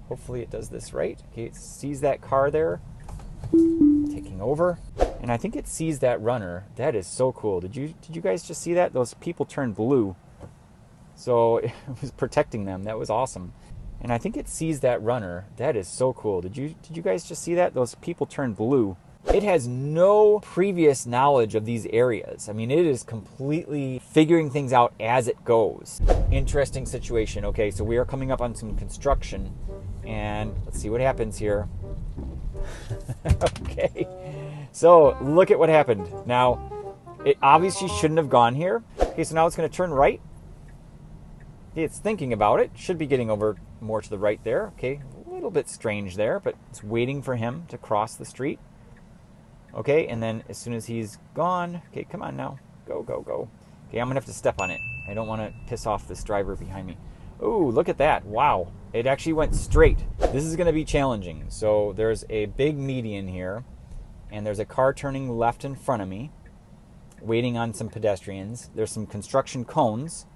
Hopefully it does this right. Okay, it sees that car there taking over, and I think it sees that runner. That is so cool. Did you guys just see that? Those people turned blue, so it was protecting them. That was awesome. And I think it sees that runner. That is so cool. Did you guys just see that? Those people turned blue. It has no previous knowledge of these areas. I mean, it is completely figuring things out as it goes. Interesting situation. Okay, so we are coming up on some construction, and let's see what happens here. Okay, so look at what happened. Now, it obviously shouldn't have gone here. Okay, so now it's going to turn right. It's thinking about it. Should be getting over more to the right there. Okay, a little bit strange there, but it's waiting for him to cross the street. Okay, and then as soon as he's gone, okay, come on now. Go, go, go. Okay, I'm going to have to step on it. I don't want to piss off this driver behind me. Ooh, look at that. Wow. It actually went straight. This is going to be challenging. So there's a big median here, and there's a car turning left in front of me, waiting on some pedestrians. There's some construction cones.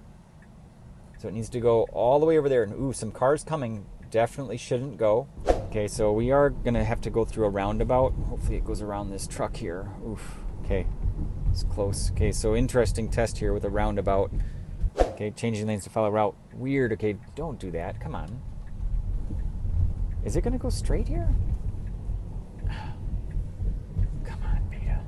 So it needs to go all the way over there. And ooh, some cars coming. Definitely shouldn't go. Okay, so we are going to have to go through a roundabout. Hopefully it goes around this truck here. Oof. Okay, it's close. Okay, so interesting test here with a roundabout. Okay, changing lanes to follow route. Weird. Okay, don't do that. Come on. Is it going to go straight here? Come on, Beta.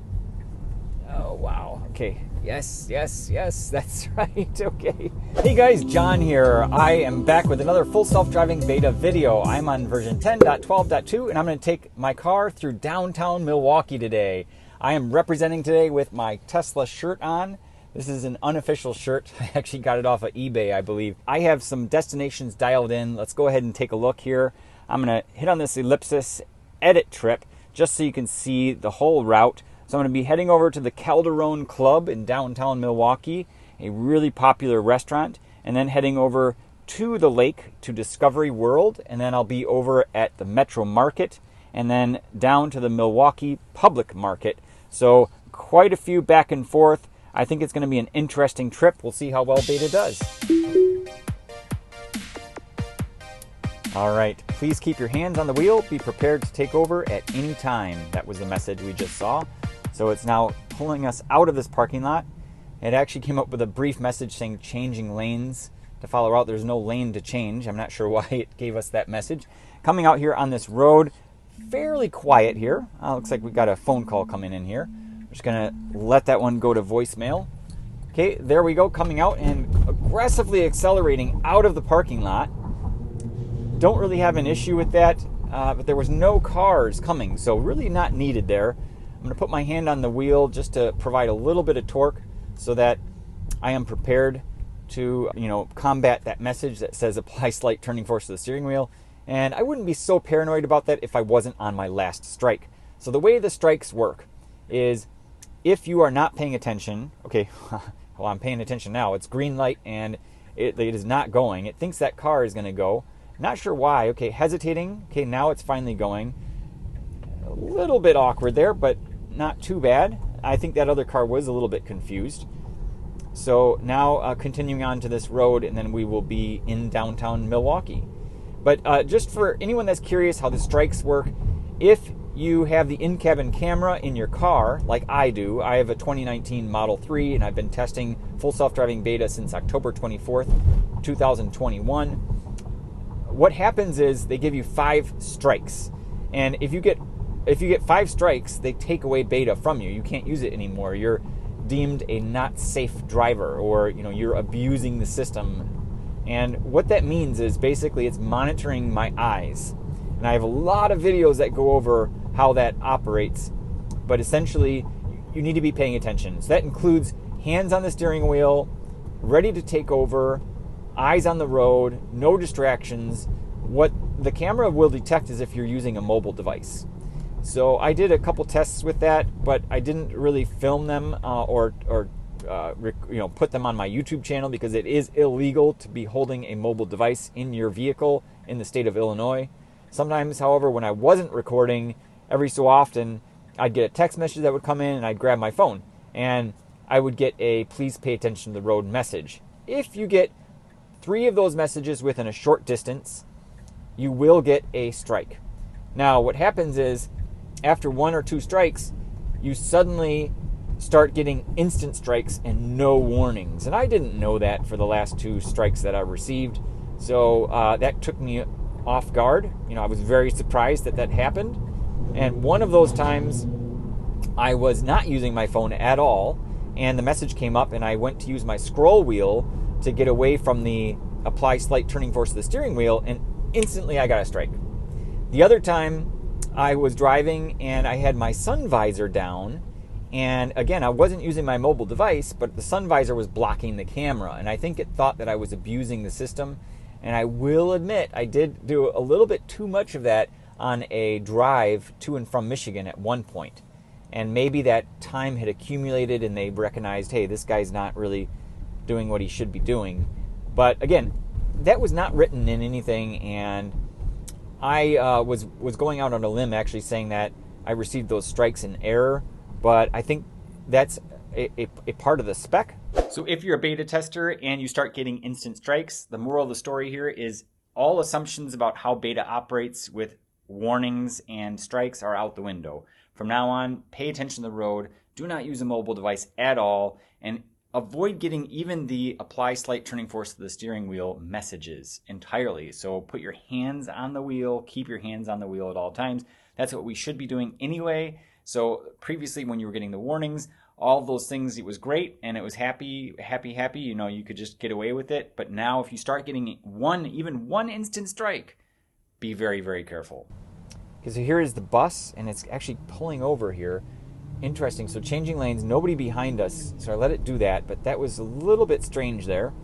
Oh, wow. Okay. Yes, yes, yes. That's right. Okay. Hey guys, John here. I am back with another full self-driving beta video. I'm on version 10.12.2, and I'm going to take my car through downtown Milwaukee today. I am representing today with my Tesla shirt on. This is an unofficial shirt. I actually got it off of eBay, I believe. I have some destinations dialed in. Let's go ahead and take a look here. I'm going to hit on this ellipsis edit trip just so you can see the whole route. So I'm going to be heading over to the Calderone Club in downtown Milwaukee, a really popular restaurant, and then heading over to the lake to Discovery World, and then I'll be over at the Metro Market, and then down to the Milwaukee Public Market. So quite a few back and forth. I think it's going to be an interesting trip. We'll see how well Beta does. All right, please keep your hands on the wheel. Be prepared to take over at any time. That was the message we just saw. So it's now pulling us out of this parking lot. It actually came up with a brief message saying changing lanes to follow route. There's no lane to change. I'm not sure why it gave us that message. Coming out here on this road, fairly quiet here. Looks like we got a phone call coming in here. I'm just going to let that one go to voicemail. Okay, there we go, coming out and aggressively accelerating out of the parking lot. Don't really have an issue with that, but there was no cars coming, so really not needed there. I'm going to put my hand on the wheel just to provide a little bit of torque so that I am prepared to, combat that message that says apply slight turning force to the steering wheel. And I wouldn't be so paranoid about that if I wasn't on my last strike. So the way the strikes work is if you are not paying attention, okay, well, I'm paying attention now. It's green light and it is not going. It thinks that car is going to go. Not sure why. Okay, hesitating. Okay, now it's finally going. A little bit awkward there, but not too bad. I think that other car was a little bit confused. So now continuing on to this road, and then we will be in downtown Milwaukee. But just for anyone that's curious how the strikes work, if you have the in-cabin camera in your car, like I do, I have a 2019 Model 3, and I've been testing full self-driving beta since October 24th, 2021. What happens is they give you 5 strikes. And if you get 5 strikes, they take away beta from you. You can't use it anymore. You're deemed a not safe driver, or you're abusing the system. And what that means is basically it's monitoring my eyes. And I have a lot of videos that go over how that operates, but essentially you need to be paying attention. So that includes hands on the steering wheel, ready to take over, eyes on the road, no distractions. What the camera will detect is if you're using a mobile device. So I did a couple tests with that, but I didn't really film them or put them on my YouTube channel because it is illegal to be holding a mobile device in your vehicle in the state of Illinois. Sometimes, however, when I wasn't recording, every so often, I'd get a text message that would come in and I'd grab my phone and I would get a please pay attention to the road message. If you get 3 of those messages within a short distance, you will get a strike. Now, what happens is, after 1 or 2 strikes, you suddenly start getting instant strikes and no warnings. And I didn't know that for the last 2 strikes that I received. So that took me off guard. I was very surprised that that happened. And one of those times, I was not using my phone at all, and the message came up, and I went to use my scroll wheel to get away from the apply slight turning force of the steering wheel, and instantly I got a strike. The other time, I was driving, and I had my sun visor down, and again, I wasn't using my mobile device, but the sun visor was blocking the camera, and I think it thought that I was abusing the system, and I will admit, I did do a little bit too much of that on a drive to and from Michigan at one point. And maybe that time had accumulated and they recognized, hey, this guy's not really doing what he should be doing. But again, that was not written in anything, and I was going out on a limb actually saying that I received those strikes in error, but I think that's a part of the spec. So if you're a beta tester and you start getting instant strikes, the moral of the story here is all assumptions about how beta operates with warnings and strikes are out the window. From now on, pay attention to the road, do not use a mobile device at all, and avoid getting even the apply slight turning force to the steering wheel messages entirely. So put your hands on the wheel, keep your hands on the wheel at all times. That's what we should be doing anyway. So previously when you were getting the warnings, all of those things, it was great and it was happy, you could just get away with it. But now if you start getting even one instant strike, be very, very careful. Okay, so here is the bus, and it's actually pulling over here. Interesting, so changing lanes, nobody behind us, so I let it do that, but that was a little bit strange there.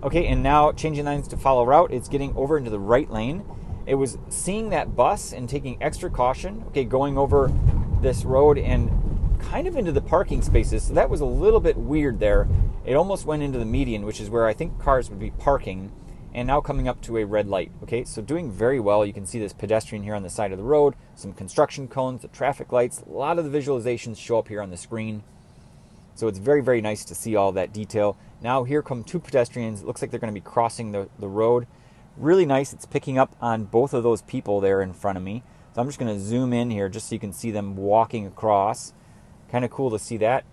Okay, and now changing lanes to follow route, it's getting over into the right lane. It was seeing that bus and taking extra caution, okay, going over this road and kind of into the parking spaces, so that was a little bit weird there. It almost went into the median, which is where I think cars would be parking, and now coming up to a red light. Okay, so doing very well. You can see this pedestrian here on the side of the road, some construction cones, the traffic lights, a lot of the visualizations show up here on the screen. So it's very, very nice to see all that detail. Now here come 2 pedestrians. It looks like they're going to be crossing the road. Really nice. It's picking up on both of those people there in front of me. So I'm just going to zoom in here just so you can see them walking across. Kind of cool to see that.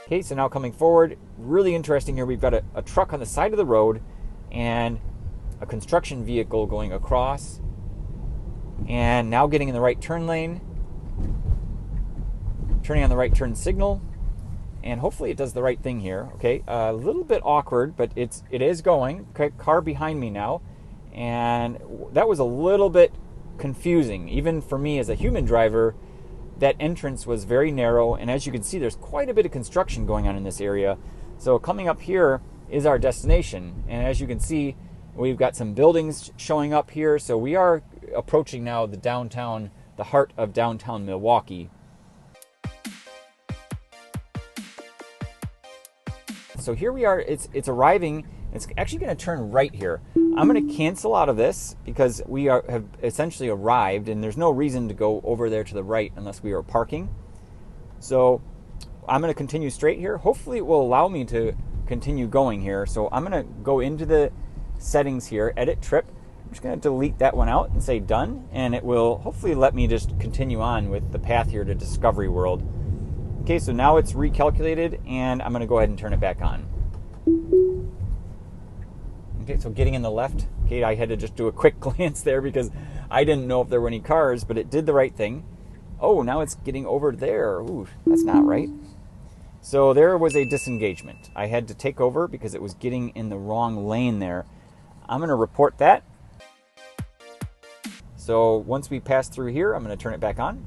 Okay, so now coming forward, really interesting here. We've got a truck on the side of the road and a construction vehicle going across. And now getting in the right turn lane, turning on the right turn signal, and hopefully it does the right thing here. Okay, a little bit awkward, but it is going. Okay, car behind me now, and that was a little bit confusing, even for me as a human driver. That entrance was very narrow, and as you can see, there's quite a bit of construction going on in this area. So coming up here is our destination, and as you can see, we've got some buildings showing up here. So we are approaching now the heart of downtown Milwaukee. So here we are, it's arriving. It's actually going to turn right here. I'm going to cancel out of this because we have essentially arrived, and there's no reason to go over there to the right unless we are parking. So I'm going to continue straight here. Hopefully it will allow me to continue going here. So I'm going to go into the settings here, edit trip. I'm just going to delete that one out and say done, and it will hopefully let me just continue on with the path here to Discovery World. Okay, so now it's recalculated, and I'm going to go ahead and turn it back on. Okay, so getting in the left. Okay, I had to just do a quick glance there because I didn't know if there were any cars, but it did the right thing. Oh, now it's getting over there. Ooh, that's not right. So there was a disengagement. I had to take over because it was getting in the wrong lane there. I'm going to report that. So once we pass through here, I'm going to turn it back on.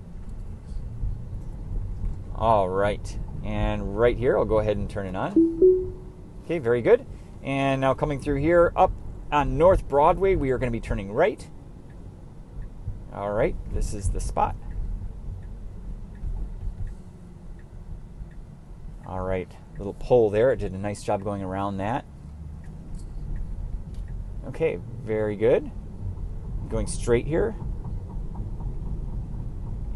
All right, and right here, I'll go ahead and turn it on. Okay, very good. And now coming through here, up on North Broadway, we are going to be turning right. All right, this is the spot. All right, little pole there. It did a nice job going around that. Okay, very good. Going straight here.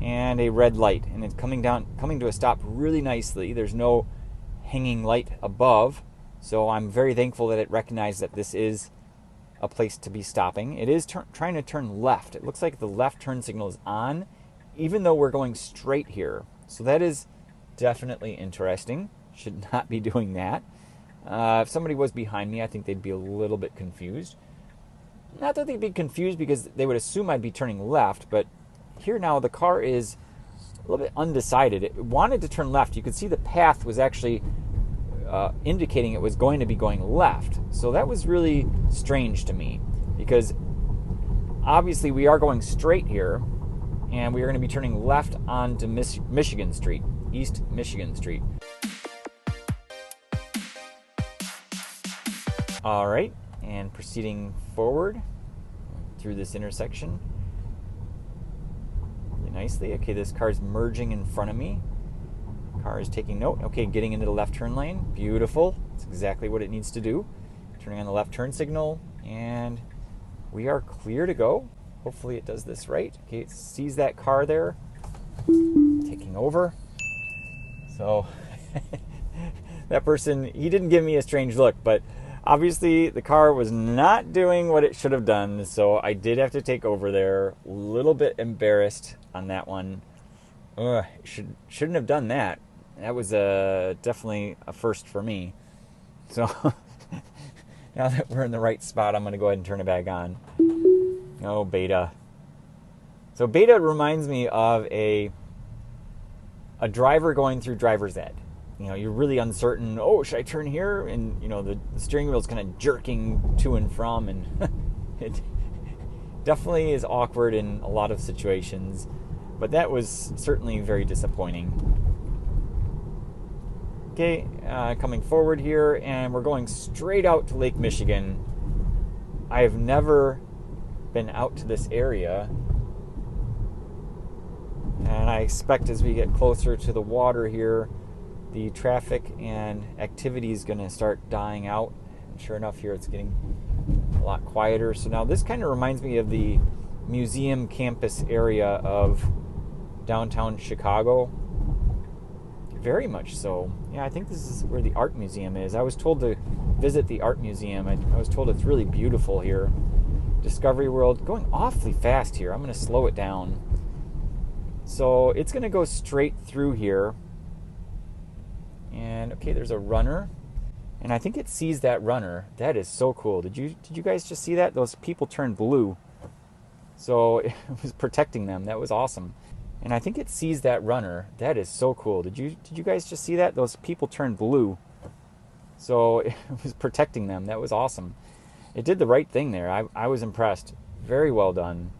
And a red light, and it's coming to a stop really nicely. There's no hanging light above, so I'm very thankful that it recognized that this is a place to be stopping. It is trying to turn left. It looks like the left turn signal is on, even though we're going straight here. So that is definitely interesting. Should not be doing that. If somebody was behind me, I think they'd be a little bit confused. Not that they'd be confused because they would assume I'd be turning left, but here now the car is a little bit undecided. It wanted to turn left. You could see the path was actually indicating it was going to be going left. So that was really strange to me because obviously we are going straight here and we are going to be turning left onto Michigan Street, East Michigan Street. All right, and proceeding forward through this intersection really nicely. Okay, this car is merging in front of me. Car is taking note. Okay, getting into the left turn lane. Beautiful. That's exactly what it needs to do. Turning on the left turn signal, and we are clear to go. Hopefully it does this right. Okay, it sees that car there taking over. So that person, he didn't give me a strange look, but obviously the car was not doing what it should have done, so I did have to take over there. A little bit embarrassed on that one. Shouldn't have done that. That was definitely a first for me. So now that we're in the right spot, I'm going to go ahead and turn it back on. Oh, Beta. So Beta reminds me of a driver going through driver's ed. You know, you're really uncertain. Oh, should I turn here? And, you know, the steering wheel's kind of jerking to and from, and it definitely is awkward in a lot of situations. But that was certainly very disappointing. Okay, coming forward here, and we're going straight out to Lake Michigan. I have never been out to this area, and I expect as we get closer to the water here, the traffic and activity is going to start dying out. And sure enough, here it's getting a lot quieter. So now this kind of reminds me of the museum campus area of downtown Chicago. Very much so. Yeah, I think this is where the art museum is. I was told to visit the art museum. I was told it's really beautiful here. Discovery World, going awfully fast here. I'm going to slow it down. So it's going to go straight through here. And okay, there's a runner. And I think it sees that runner. That is so cool. Did you guys just see that? Those people turned blue. So it was protecting them. That was awesome. And I think it sees that runner. That is so cool. Did you guys just see that? Those people turned blue. So it was protecting them. That was awesome. It did the right thing there. I was impressed. Very well done.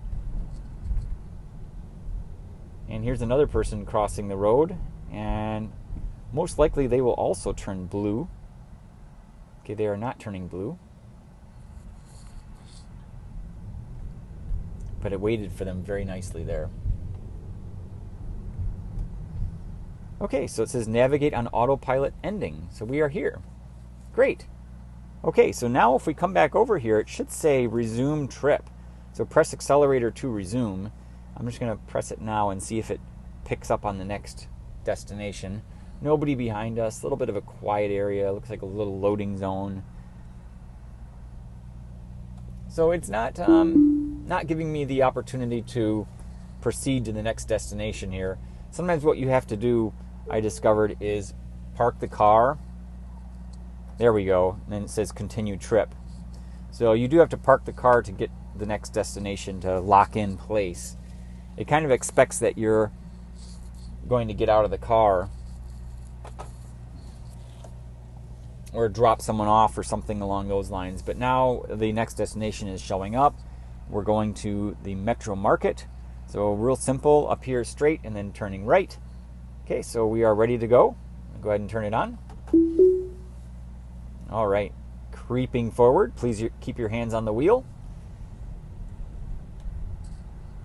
And here's another person crossing the road. And most likely they will also turn blue. Okay, they are not turning blue. But it waited for them very nicely there. Okay, so it says navigate on autopilot ending. So we are here. Great. Okay, so now if we come back over here, it should say resume trip. So press accelerator to resume. I'm just going to press it now and see if it picks up on the next destination. Nobody behind us. A little bit of a quiet area. Looks like a little loading zone. So it's not giving me the opportunity to proceed to the next destination here. Sometimes what you have to do, I discovered, is park the car. There we go. And then it says continue trip. So you do have to park the car to get the next destination to lock in place. It kind of expects that you're going to get out of the car or drop someone off or something along those lines. But now the next destination is showing up. We're going to the Metro Market. So real simple, up here straight and then turning right. Okay, so we are ready to go. Go ahead and turn it on. All right, creeping forward. Please keep your hands on the wheel.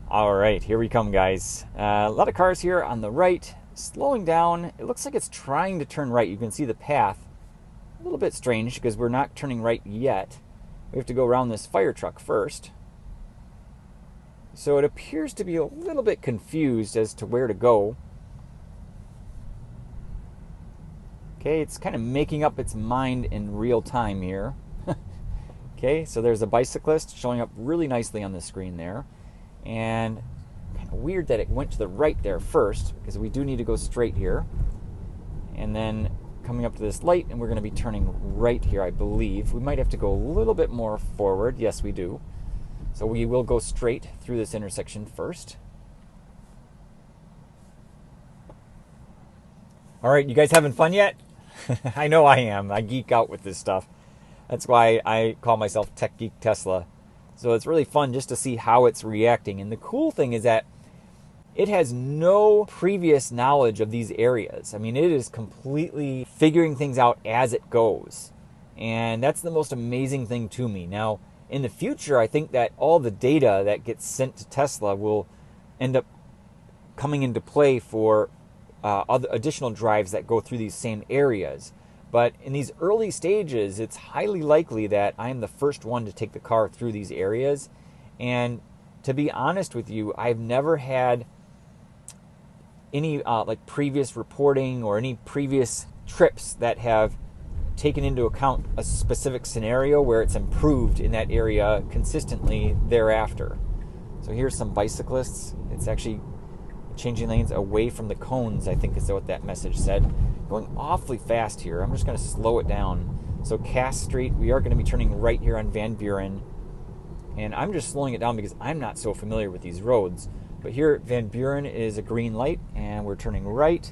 All right, here we come, guys. A lot of cars here on the right, slowing down. It looks like it's trying to turn right. You can see the path. A little bit strange because we're not turning right yet. We have to go around this fire truck first. So it appears to be a little bit confused as to where to go. Okay, it's kind of making up its mind in real time here. Okay, so there's a bicyclist showing up really nicely on the screen there. And kind of weird that it went to the right there first, because we do need to go straight here. And then coming up to this light, and we're going to be turning right here, I believe. We might have to go a little bit more forward. Yes, we do. So we will go straight through this intersection first. All right, you guys having fun yet? I know I am. I geek out with this stuff. That's why I call myself Tech Geek Tesla. So it's really fun just to see how it's reacting. And the cool thing is that it has no previous knowledge of these areas. I mean, it is completely figuring things out as it goes. And that's the most amazing thing to me. Now, in the future, I think that all the data that gets sent to Tesla will end up coming into play for other additional drives that go through these same areas. But in these early stages, it's highly likely that I am the first one to take the car through these areas. And to be honest with you, I've never had any like previous reporting or any previous trips that have taken into account a specific scenario where it's improved in that area consistently thereafter. So here's some bicyclists. It's actually changing lanes away from the cones, I think is what that message said. Going awfully fast here. I'm just going to slow it down. So Cass Street, we are going to be turning right here on Van Buren. And I'm just slowing it down because I'm not so familiar with these roads. But here at Van Buren is a green light, and we're turning right.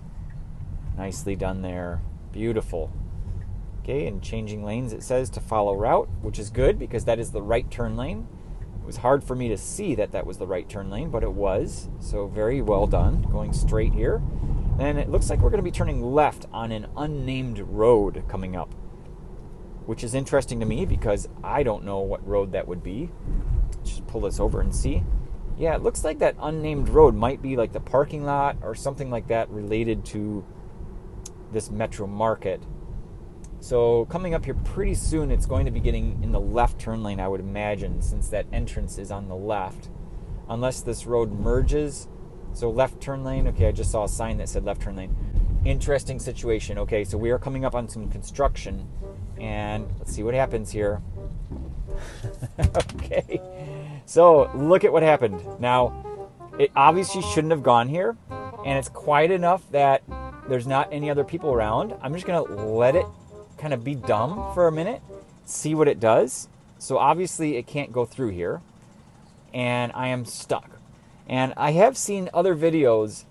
Nicely done there. Beautiful. Okay, and changing lanes, it says to follow route, which is good because that is the right turn lane. It was hard for me to see that that was the right turn lane, but it was. So very well done. Going straight here. And it looks like we're going to be turning left on an unnamed road coming up, which is interesting to me because I don't know what road that would be. Just pull this over and see. Yeah, it looks like that unnamed road might be like the parking lot or something like that related to this metro market. So coming up here pretty soon, it's going to be getting in the left turn lane, I would imagine, since that entrance is on the left. Unless this road merges. So left turn lane. Okay, I just saw a sign that said left turn lane. Interesting situation. Okay, so we are coming up on some construction. And let's see what happens here. Okay. So look at what happened. Now, it obviously shouldn't have gone here. And it's quiet enough that there's not any other people around. I'm just going to let it kind of be dumb for a minute. See what it does. So obviously it can't go through here. And I am stuck. And I have seen other videos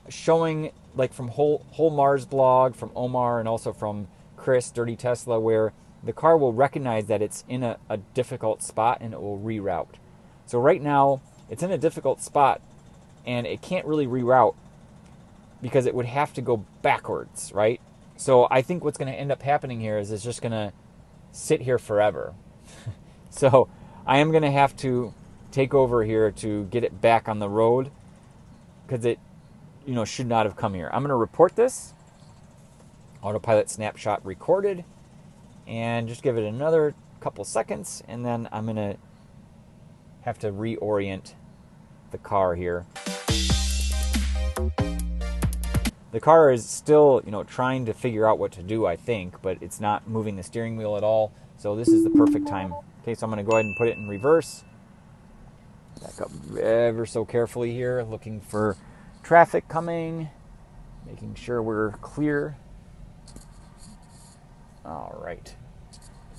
showing, like from Whole Mars blog, from Omar, and also from Chris, Dirty Tesla, where the car will recognize that it's in a difficult spot and it will reroute. So right now, it's in a difficult spot and it can't really reroute because it would have to go backwards, right? So I think what's going to end up happening here is it's just going to sit here forever. So I am going to have to take over here to get it back on the road because it, should not have come here. I'm going to report this. Autopilot snapshot recorded. And just give it another couple seconds, and then I'm going to have to reorient the car here. The car is still, trying to figure out what to do, I think, but it's not moving the steering wheel at all. So this is the perfect time. Okay, so I'm going to go ahead and put it in reverse. Back up ever so carefully here, looking for traffic coming, making sure we're clear. All right,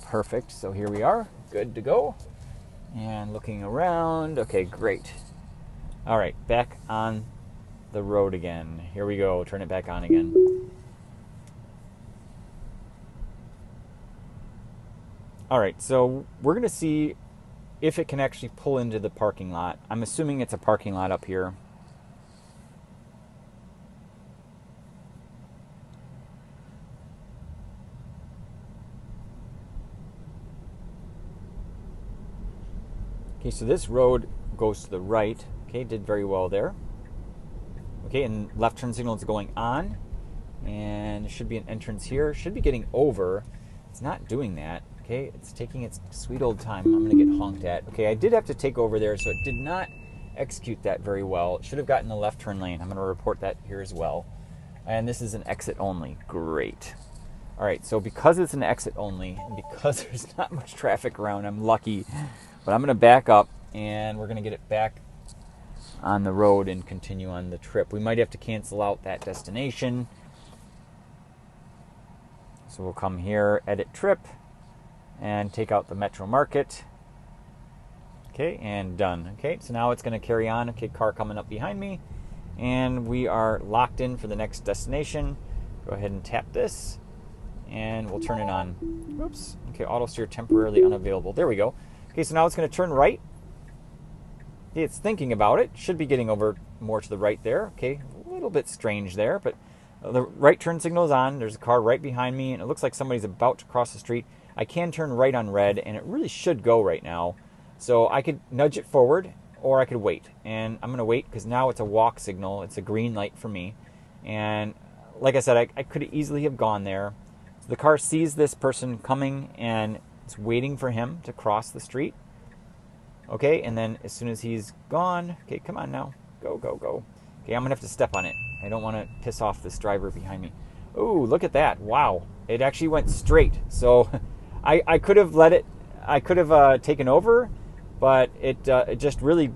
perfect. So here we are, good to go. And looking around, okay, great. All right, back on the road again. Here we go, turn it back on again. All right, so we're gonna see if it can actually pull into the parking lot. I'm assuming it's a parking lot up here. Okay, so this road goes to the right. Okay, did very well there. Okay, and left turn signal is going on. And there should be an entrance here. Should be getting over. It's not doing that. Okay, it's taking its sweet old time. I'm going to get honked at. Okay, I did have to take over there, so it did not execute that very well. It should have gotten the left turn lane. I'm going to report that here as well. And this is an exit only. Great. All right, so because it's an exit only, and because there's not much traffic around, I'm lucky. But I'm going to back up, and we're going to get it back on the road and continue on the trip. We might have to cancel out that destination. So we'll come here, edit trip, and take out the Metro Market. Okay, and done. Okay, so now it's going to carry on. Okay, car coming up behind me. And we are locked in for the next destination. Go ahead and tap this, and we'll turn it on. Oops. Okay, auto steer temporarily unavailable. There we go. Okay, so now it's going to turn right. Okay, it's thinking about it. Should be getting over more to the right there. Okay, a little bit strange there, but the right turn signal is on. There's a car right behind me, and it looks like somebody's about to cross the street. I can turn right on red, and it really should go right now. So I could nudge it forward, or I could wait. And I'm going to wait because now it's a walk signal. It's a green light for me. And like I said, I could easily have gone there. So the car sees this person coming, and it's waiting for him to cross the street. Okay, and then as soon as he's gone, okay, come on now. Go, go, go. Okay, I'm going to have to step on it. I don't want to piss off this driver behind me. Oh, look at that. Wow. It actually went straight. So I could have let it, I could have taken over, but it just really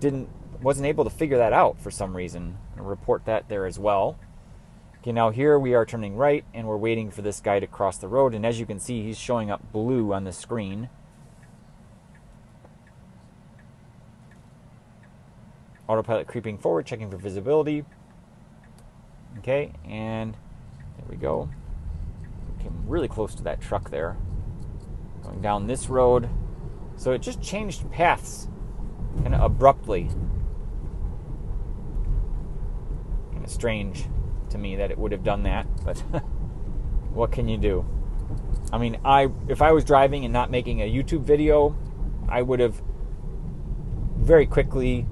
wasn't able to figure that out for some reason. I'll report that there as well. Okay, now here we are turning right, and we're waiting for this guy to cross the road. And as you can see, he's showing up blue on the screen. Autopilot creeping forward, checking for visibility. Okay, and there we go. We came really close to that truck there. Going down this road. So it just changed paths kind of abruptly. Kind of strange to me that it would have done that, but what can you do? I mean, if I was driving and not making a YouTube video, I would have very quickly,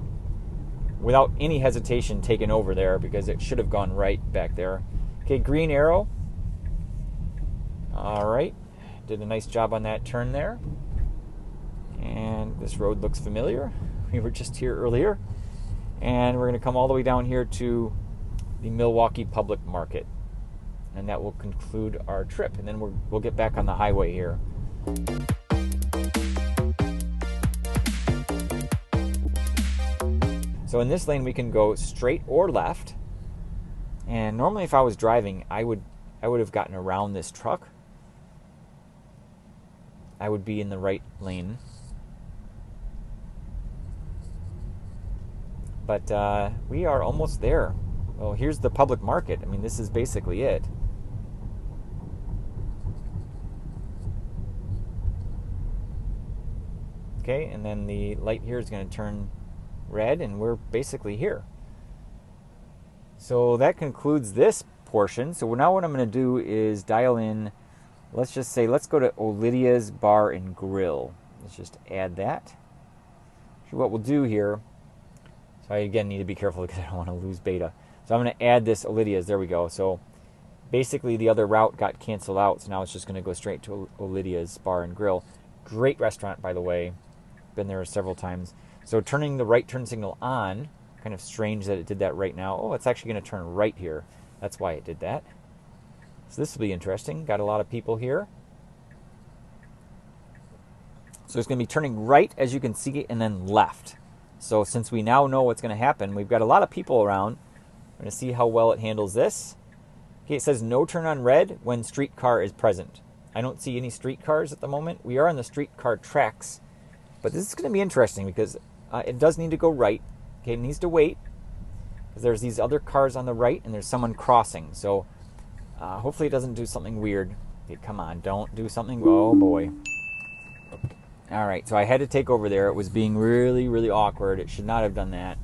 without any hesitation, taken over there because it should have gone right back there. Okay, green arrow. All right, did a nice job on that turn there. And this road looks familiar. We were just here earlier. And we're going to come all the way down here to the Milwaukee Public Market. And that will conclude our trip. And then we'll get back on the highway here. So in this lane we can go straight or left. And normally if I was driving, I would have gotten around this truck. I would be in the right lane. But we are almost there. Well, here's the public market. I mean, this is basically it. Okay, and then the light here is going to turn red, and we're basically here. So that concludes this portion. So now what I'm going to do is dial in, let's just say, let's go to Lydia's Bar and Grill. Let's just add that. So what we'll do here, so I again need to be careful because I don't want to lose Beta. So I'm going to add this Lydia's, there we go. So basically the other route got canceled out, so now it's just going to go straight to Lydia's Bar and Grill. Great restaurant, by the way. Been there several times. So turning the right turn signal on, kind of strange that it did that right now. Oh, it's actually going to turn right here. That's why it did that. So this will be interesting. Got a lot of people here. So it's going to be turning right, as you can see, and then left. So since we now know what's going to happen, we've got a lot of people around. We're going to see how well it handles this. Okay, it says no turn on red when streetcar is present. I don't see any streetcars at the moment. We are on the streetcar tracks. But this is going to be interesting because it does need to go right. Okay, it needs to wait because there's these other cars on the right and there's someone crossing. So hopefully it doesn't do something weird. Okay, come on, don't do something. Oh boy. All right, so I had to take over there. It was being really, really awkward. It should not have done that.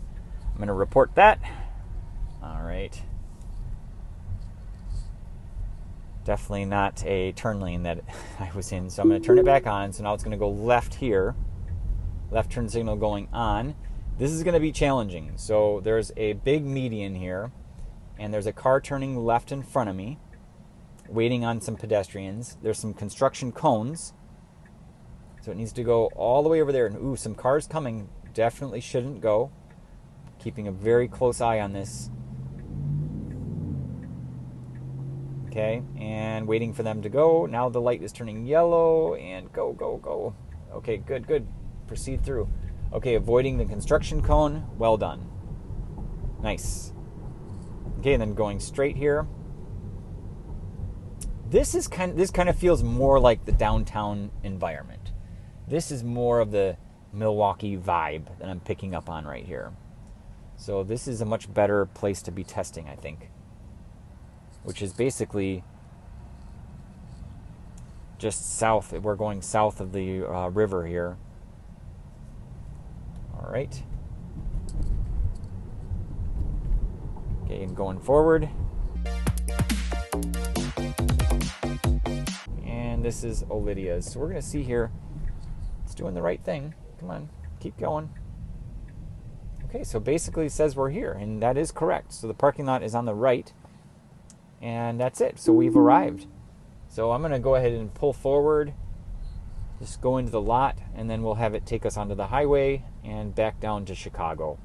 I'm going to report that. All right. Definitely not a turn lane that I was in. So I'm going to turn it back on. So now it's going to go left here. Left turn signal going on. This is going to be challenging. So there's a big median here, and there's a car turning left in front of me, waiting on some pedestrians. There's some construction cones. So it needs to go all the way over there. And ooh, some cars coming. Definitely shouldn't go. Keeping a very close eye on this. Okay, and waiting for them to go. Now the light is turning yellow, and go, go, go. Okay, good, good. Proceed through. Okay, avoiding the construction cone. Well done. Nice. Okay, and then going straight here. This kind of feels more like the downtown environment. This is more of the Milwaukee vibe that I'm picking up on right here. So this is a much better place to be testing, I think. Which is basically just south. We're going south of the river here. All right. Okay, and going forward. And this is Olivia's. So we're going to see here. It's doing the right thing. Come on, keep going. Okay, so basically it says we're here, and that is correct. So the parking lot is on the right. And that's it. So we've arrived. So I'm going to go ahead and pull forward, just go into the lot, and then we'll have it take us onto the highway and back down to Chicago.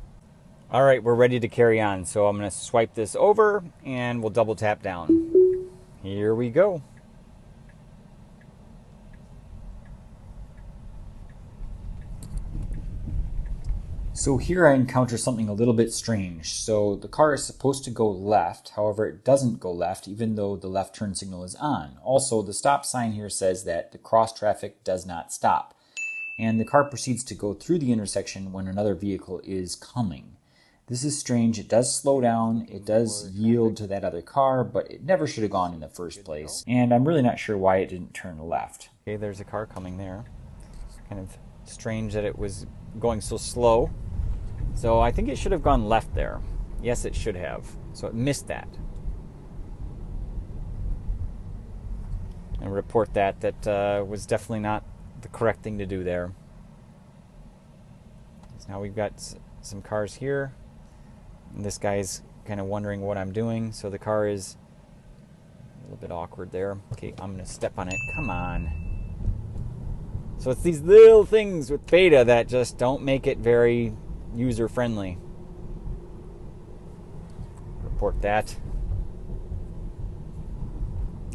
All right, we're ready to carry on. So I'm going to swipe this over, and we'll double tap down. Here we go. So here I encounter something a little bit strange. So the car is supposed to go left, however it doesn't go left even though the left turn signal is on. Also, the stop sign here says that the cross traffic does not stop. And the car proceeds to go through the intersection when another vehicle is coming. This is strange. It does slow down, it does yield to that other car, but it never should have gone in the first place. And I'm really not sure why it didn't turn left. Okay, there's a car coming there. Kind of strange that it was going so slow. So I think it should have gone left there. Yes, it should have. So it missed that. And report that was definitely not the correct thing to do there. So now we've got some cars here. And this guy's kind of wondering what I'm doing. So the car is a little bit awkward there. Okay, I'm going to step on it. Come on. So it's these little things with Beta that just don't make it very user-friendly. Report that.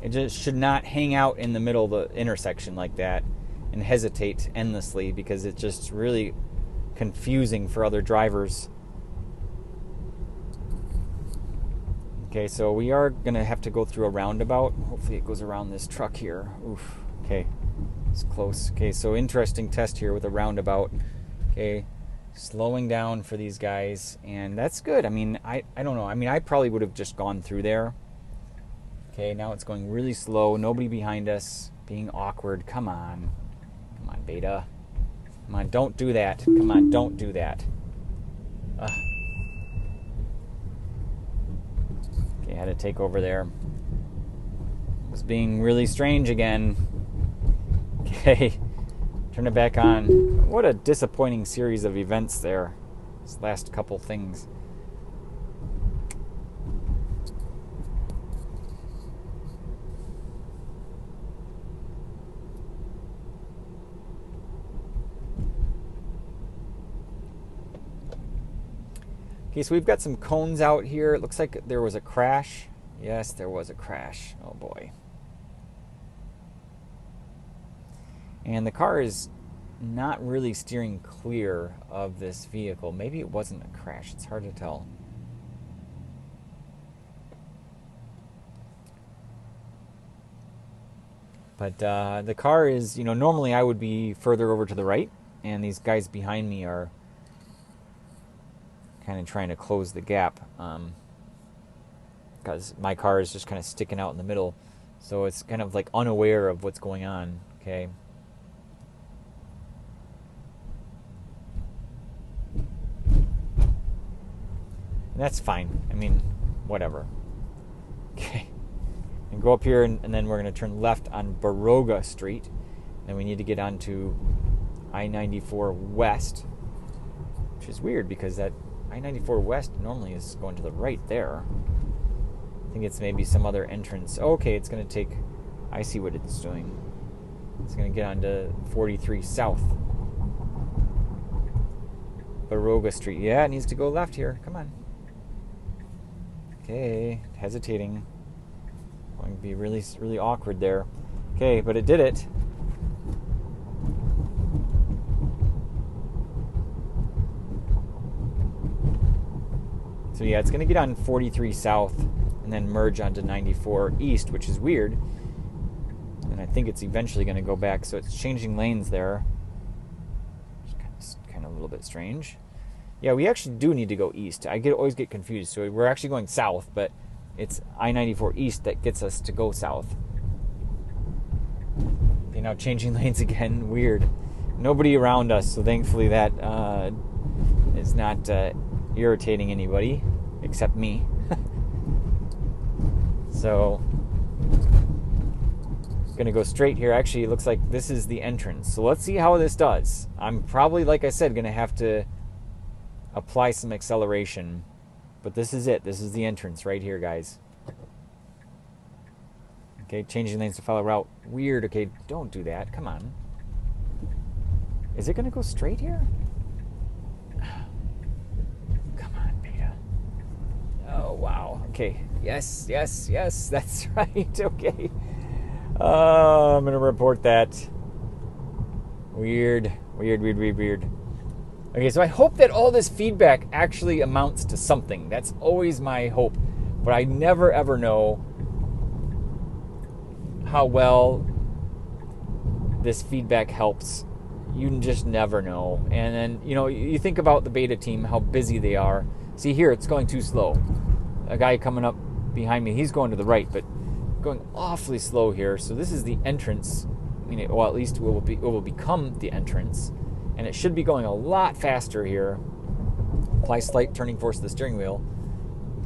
It just should not hang out in the middle of the intersection like that and hesitate endlessly because it's just really confusing for other drivers. Okay, so we are going to have to go through a roundabout. Hopefully it goes around this truck here. Oof. Okay, it's close. Okay, so interesting test here with a roundabout. Okay. Slowing down for these guys, and that's good. I mean, I don't know. I mean, I probably would have just gone through there. Okay, now it's going really slow. Nobody behind us. Being awkward. Come on. Come on, Beta. Come on, don't do that. Come on, don't do that. Ugh. Okay, I had to take over there. It was being really strange again. Okay. Turn it back on. What a disappointing series of events there. This last couple things. Okay, so we've got some cones out here. It looks like there was a crash. Yes, there was a crash. Oh boy. And the car is not really steering clear of this vehicle. Maybe it wasn't a crash. It's hard to tell. But the car is, normally I would be further over to the right, and these guys behind me are kind of trying to close the gap because my car is just kind of sticking out in the middle. So it's kind of like unaware of what's going on, okay? And that's fine. I mean, whatever. Okay. And go up here, and then we're going to turn left on Baroga Street. Then we need to get onto I-94 West, which is weird because that I-94 West normally is going to the right there. I think it's maybe some other entrance. Okay, it's going to take... I see what it's doing. It's going to get onto 43 South. Baroga Street. Yeah, it needs to go left here. Come on. Okay, hesitating. Going to be really, really awkward there. Okay, but it did it. So yeah, it's going to get on 43 South and then merge onto 94 East, which is weird. And I think it's eventually going to go back. So it's changing lanes there. It's kind of a little bit strange. Yeah, we actually do need to go east. I always get confused. So we're actually going south, but it's I-94 East that gets us to go south. Okay, now changing lanes again. Weird. Nobody around us, so thankfully that is not irritating anybody except me. So gonna go straight here. Actually, it looks like this is the entrance. So let's see how this does. I'm probably, like I said, gonna have to apply some acceleration. But this is it. This is the entrance right here, guys. Okay, changing lanes to follow route. Weird. Okay, don't do that. Come on. Is it going to go straight here? Come on, Beta. Oh, wow. Okay. Yes, yes, yes. That's right. Okay. I'm going to report that. Weird. Weird, weird, weird, weird. Okay, so I hope that all this feedback actually amounts to something. That's always my hope. But I never, ever know how well this feedback helps. You just never know. And then, you think about the beta team, how busy they are. See here, it's going too slow. A guy coming up behind me, he's going to the right, but going awfully slow here. So this is the entrance. Well, at least it will become the entrance. And it should be going a lot faster here. Apply slight turning force to the steering wheel.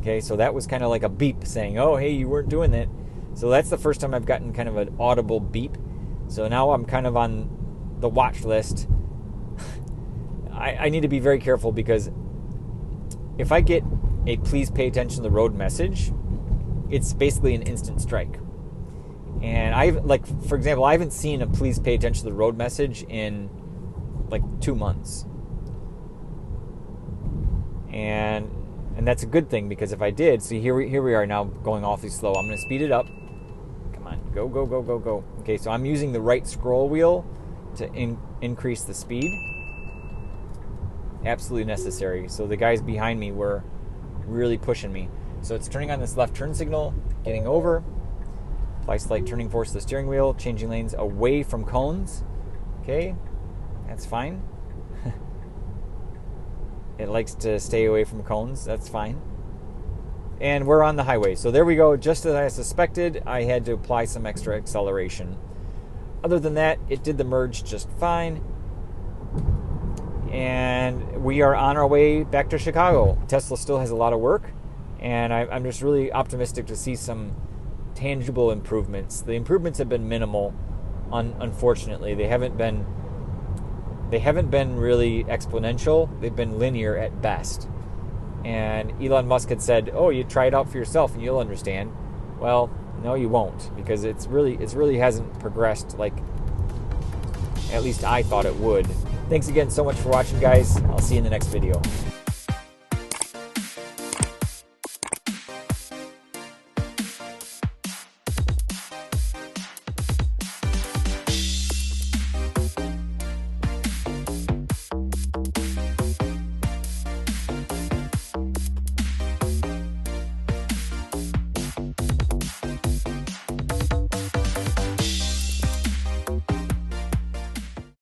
Okay, so that was kind of like a beep saying, oh, hey, you weren't doing that. So that's the first time I've gotten kind of an audible beep. So now I'm kind of on the watch list. I need to be very careful because if I get a please pay attention to the road message, it's basically an instant strike. And for example, I haven't seen a please pay attention to the road message in like 2 months. And that's a good thing because if I did, see here we are now going awfully slow. I'm going to speed it up. Come on, go, go, go, go, go. Okay, so I'm using the right scroll wheel to increase the speed. Absolutely necessary. So the guys behind me were really pushing me. So it's turning on this left turn signal, getting over. Apply slight turning force to the steering wheel, changing lanes away from cones. Okay. That's fine. It likes to stay away from cones. That's fine. And we're on the highway. So there we go. Just as I suspected, I had to apply some extra acceleration. Other than that, it did the merge just fine. And we are on our way back to Chicago. Tesla still has a lot of work. And I'm just really optimistic to see some tangible improvements. The improvements have been minimal, unfortunately. They haven't been really exponential. They've been linear at best. And Elon Musk had said, oh, you try it out for yourself and you'll understand. Well, no, you won't, because it really hasn't progressed like at least I thought it would. Thanks again so much for watching, guys. I'll see you in the next video.